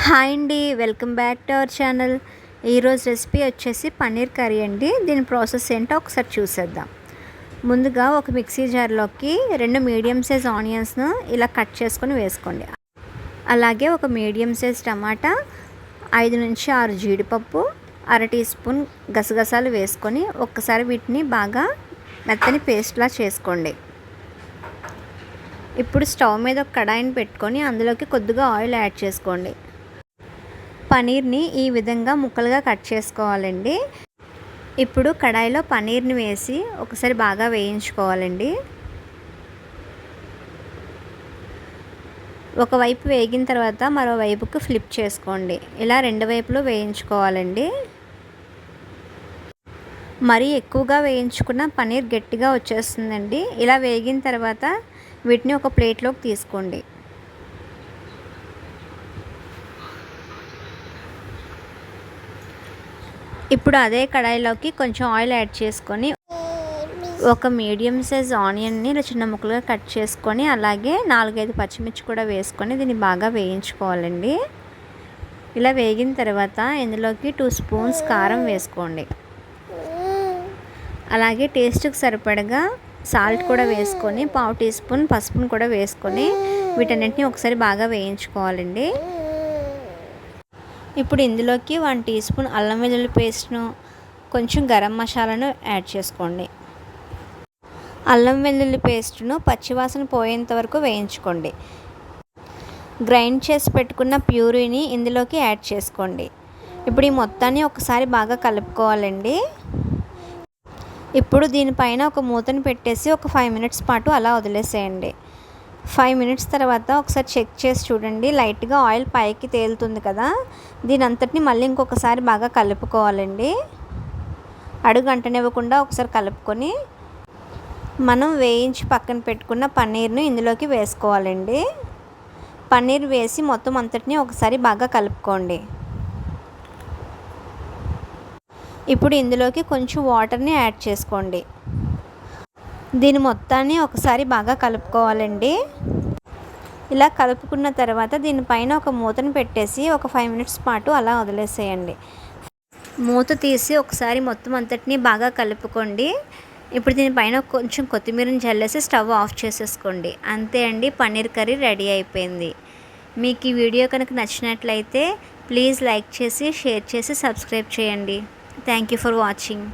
Hi అండి, welcome back to our channel. ఈరోజు recipe వచ్చేసి పన్నీర్ కర్రీ అండి. దీని ప్రాసెస్ ఏంటో ఒకసారి చూసేద్దాం. ముందుగా ఒక మిక్సీ జార్లోకి 2 మీడియం సైజ్ ఆనియన్స్ను ఇలా కట్ చేసుకొని వేసుకోండి. అలాగే ఒక మీడియం సైజ్ టమాటా, 5 నుంచి 6 జీడిపప్పు, 1/2 టీ స్పూన్ గసగసాలు వేసుకొని ఒక్కసారి వీటిని బాగా మెత్తని పేస్ట్లా చేసుకోండి. ఇప్పుడు స్టవ్ మీద ఒక కడాయిని పెట్టుకొని అందులోకి కొద్దిగా ఆయిల్ యాడ్ చేసుకోండి. పన్నీర్ని ఈ విధంగా ముక్కలుగా కట్ చేసుకోవాలండి. ఇప్పుడు కడాయిలో పన్నీర్ని వేసి ఒకసారి బాగా వేయించుకోవాలండి. ఒకవైపు వేగిన తర్వాత మరోవైపుకు ఫ్లిప్ చేసుకోండి. ఇలా 2 వైపులు వేయించుకోవాలండి. మరీ ఎక్కువగా వేయించుకున్న పన్నీర్ గట్టిగా వచ్చేస్తుందండి. ఇలా వేగిన తర్వాత వీటిని ఒక ప్లేట్లోకి తీసుకోండి. ఇప్పుడు అదే కడాయిలోకి కొంచెం ఆయిల్ యాడ్ చేసుకొని ఒక మీడియం సైజ్ ఆనియన్ని ఇలా చిన్న ముక్కలుగా కట్ చేసుకొని అలాగే 4-5 పచ్చిమిర్చి కూడా వేసుకొని దీన్ని బాగా వేయించుకోవాలండి. ఇలా వేగిన తర్వాత ఇందులోకి 2 స్పూన్స్ కారం వేసుకోండి. అలాగే టేస్ట్కి సరిపడగా సాల్ట్ కూడా వేసుకొని 1/2 టీ స్పూన్ పసుపును కూడా వేసుకొని వీటన్నిటిని ఒకసారి బాగా వేయించుకోవాలండి. ఇప్పుడు ఇందులోకి 1 టీ స్పూన్ అల్లం వెల్లుల్లి పేస్ట్ను, కొంచెం గరం మసాలాను యాడ్ చేసుకోండి. అల్లం వెల్లుల్లి పేస్ట్ను పచ్చివాసన పోయేంత వరకు వేయించుకోండి. గ్రైండ్ చేసి పెట్టుకున్న ప్యూరీని ఇందులోకి యాడ్ చేసుకోండి. ఇప్పుడు ఈ మొత్తాన్ని ఒకసారి బాగా కలుపుకోవాలండి. ఇప్పుడు దీనిపైన ఒక మూతను పెట్టేసి ఒక 5 మినిట్స్ పాటు అలా వదిలేసేయండి. 5 మినిట్స్ తర్వాత ఒకసారి చెక్ చేసి చూడండి. లైట్గా ఆయిల్ పైకి తేలుతుంది కదా, దీని అంతటిని మళ్ళీ ఇంకొకసారి బాగా కలుపుకోవాలండి. అడుగు అంటనివ్వకుండా ఒకసారి కలుపుకొని మనం వేయించి పక్కన పెట్టుకున్న పన్నీర్ను ఇందులోకి వేసుకోవాలండి. పన్నీర్ వేసి మొత్తం అంతటిని ఒకసారి బాగా కలుపుకోండి. ఇప్పుడు ఇందులోకి కొంచెం వాటర్ని యాడ్ చేసుకోండి. దీని మొత్తాన్ని ఒకసారి బాగా కలుపుకోవాలండి. ఇలా కలుపుకున్న తర్వాత దీనిపైన ఒక మూతను పెట్టేసి ఒక 5 మినిట్స్ పాటు అలా వదిలేసేయండి. మూత తీసి ఒకసారి మొత్తం అంతటినీ బాగా కలుపుకోండి. ఇప్పుడు దీనిపైన కొంచెం కొత్తిమీరని చల్లేసి స్టవ్ ఆఫ్ చేసేసుకోండి. అంతే అండి, పన్నీర్ కర్రీ రెడీ అయిపోయింది. మీకు ఈ వీడియో కనుక నచ్చినట్లయితే ప్లీజ్ లైక్ చేసి, షేర్ చేసి, సబ్స్క్రైబ్ చేయండి. Thank you for watching.